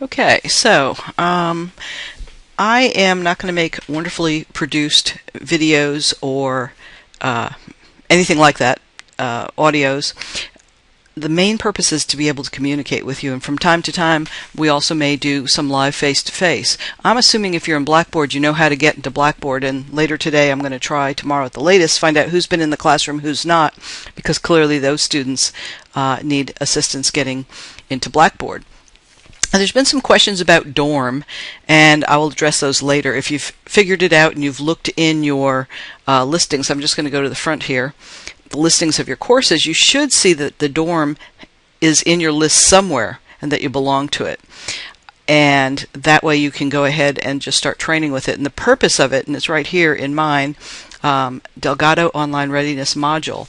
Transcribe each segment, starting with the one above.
Okay, so I am not going to make wonderfully produced videos or anything like that, audios. The main purpose is to be able to communicate with you, and from time to time we also may do some live face-to-face. I'm assuming if you're in Blackboard you know how to get into Blackboard, and later today I'm going to try, tomorrow at the latest, find out who's been in the classroom, who's not, because clearly those students need assistance getting into Blackboard. And there's been some questions about dorm, and I will address those later. If you've figured it out and you've looked in your listings, I'm just going to go to the front here, the listings of your courses, you should see that the dorm is in your list somewhere and that you belong to it. And that way you can go ahead and just start training with it. And the purpose of it, and it's right here in mine, Delgado Online Readiness Module.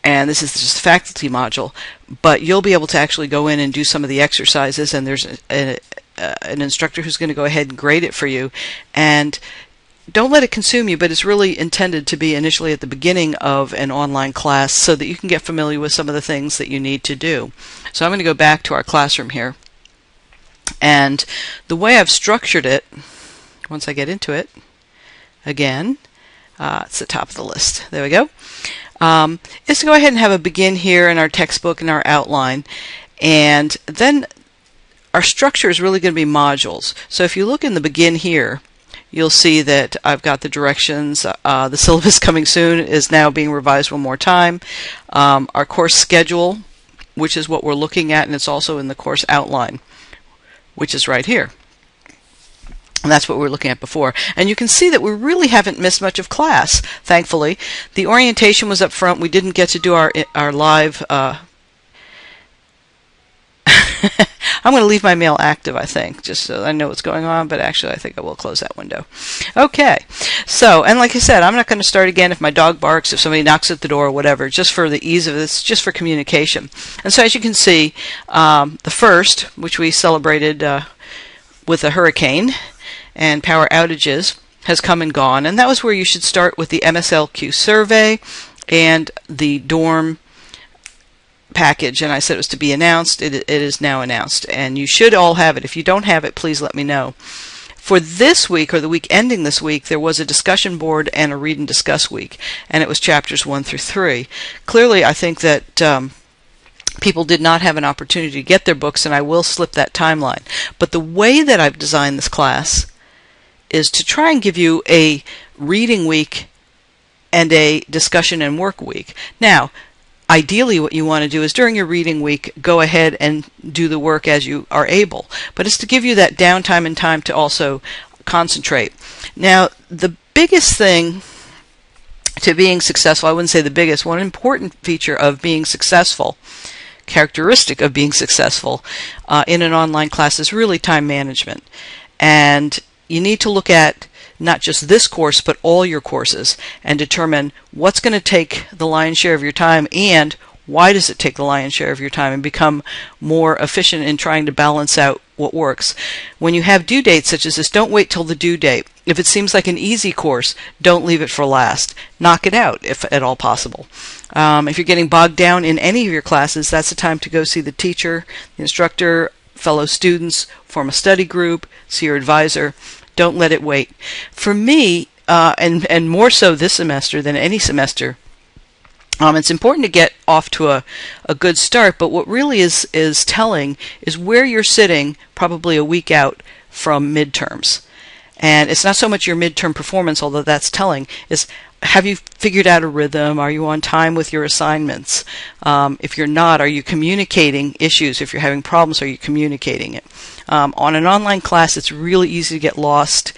And this is just a faculty module, but you'll be able to actually go in and do some of the exercises, and there's an instructor who's going to go ahead and grade it for you. And don't let it consume you, but it's really intended to be initially at the beginning of an online class so that you can get familiar with some of the things that you need to do. So I'm going to go back to our classroom here, and the way I've structured it, once I get into it, again, it's the top of the list. There we go. Is to go ahead and have a begin here in our textbook and our outline, and then our structure is really going to be modules. So if you look in the begin here, you'll see that I've got the directions. The syllabus coming soon is now being revised one more time. Our course schedule, which is what we're looking at, and it's also in the course outline, which is right here. And that's what we were looking at before. And you can see that we really haven't missed much of class, thankfully. The orientation was up front. We didn't get to do our live... I'm going to leave my mail active, I think, just so I know what's going on, but actually I think I will close that window. Okay, so, and like I said, I'm not going to start again if my dog barks, if somebody knocks at the door, or whatever, just for the ease of this, just for communication. And so as you can see, the first, which we celebrated with a hurricane and power outages, has come and gone, and that was where you should start with the MSLQ survey and the dorm package, and I said it was to be announced. It is now announced, and you should all have it. If you don't have it, please let me know. For this week, or the week ending this week, there was a discussion board and a read and discuss week, and it was chapters 1 through 3. Clearly, I think that people did not have an opportunity to get their books, and I will slip that timeline. But the way that I've designed this class is to try and give you a reading week and a discussion and work week. Now, ideally what you want to do is during your reading week, go ahead and do the work as you are able. But it's to give you that downtime and time to also concentrate. Now, the biggest thing to being successful, I wouldn't say the biggest, one important feature of being successful, characteristic of being successful in an online class is really time management. And you need to look at not just this course, but all your courses, and determine what's going to take the lion's share of your time and why does it take the lion's share of your time, and become more efficient in trying to balance out what works. When you have due dates such as this, don't wait till the due date. If it seems like an easy course, don't leave it for last. Knock it out if at all possible. If you're getting bogged down in any of your classes, that's the time to go see the teacher, the instructor, fellow students, form a study group, see your advisor. Don't let it wait. For me, and more so this semester than any semester, it's important to get off to a good start, but what really is telling is where you're sitting probably a week out from midterms. And it's not so much your midterm performance, although that's telling, is have you figured out a rhythm? Are you on time with your assignments? If you're not, are you communicating issues? If you're having problems, are you communicating it? On an online class, it's really easy to get lost,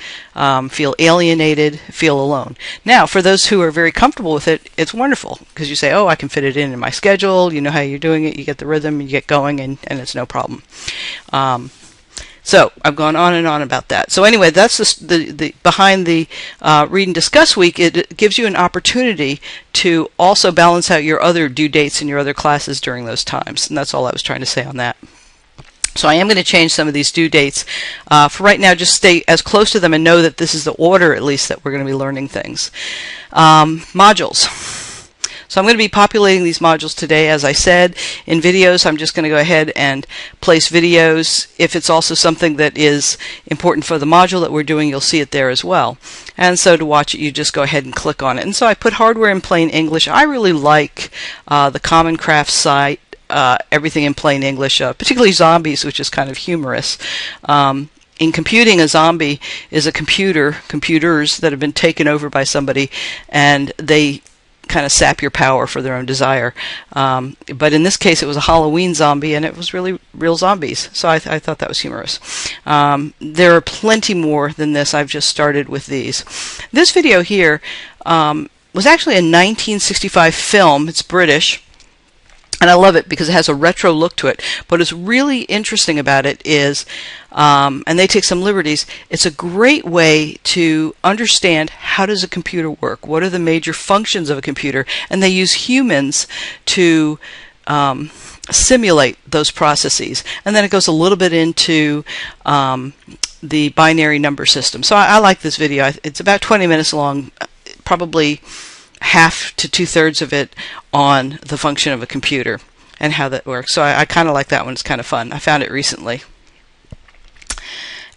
feel alienated, feel alone. Now, for those who are very comfortable with it, it's wonderful, because you say, oh, I can fit it in my schedule, you know how you're doing it, you get the rhythm, you get going, and it's no problem. So I've gone on and on about that. So anyway, that's the behind the read and discuss week. It gives you an opportunity to also balance out your other due dates in your other classes during those times. And that's all I was trying to say on that. So I am going to change some of these due dates. For right now, just stay as close to them and know that this is the order, at least, that we're going to be learning things. Modules. So I'm going to be populating these modules today. As I said, in videos, I'm just going to go ahead and place videos. If it's also something that is important for the module that we're doing, you'll see it there as well. And so to watch it, you just go ahead and click on it. And so I put hardware in plain English. I really like the Common Craft site, everything in plain English, particularly zombies, which is kind of humorous. In computing, a zombie is a computers that have been taken over by somebody, and they kind of sap your power for their own desire. But in this case, it was a Halloween zombie, and it was really real zombies. So I thought that was humorous. There are plenty more than this. I've just started with these. This video here was actually a 1965 film. It's British. And I love it because it has a retro look to it. But what's really interesting about it is, and they take some liberties, it's a great way to understand how does a computer work, what are the major functions of a computer, and they use humans to simulate those processes. And then it goes a little bit into the binary number system. So I like this video. It's about 20 minutes long, probably half to 2/3 of it on the function of a computer and how that works. So I kind of like that one. It's kind of fun. I found it recently.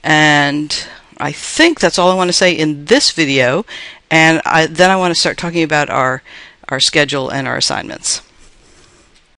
And I think that's all I want to say in this video. And then I want to start talking about our schedule and our assignments.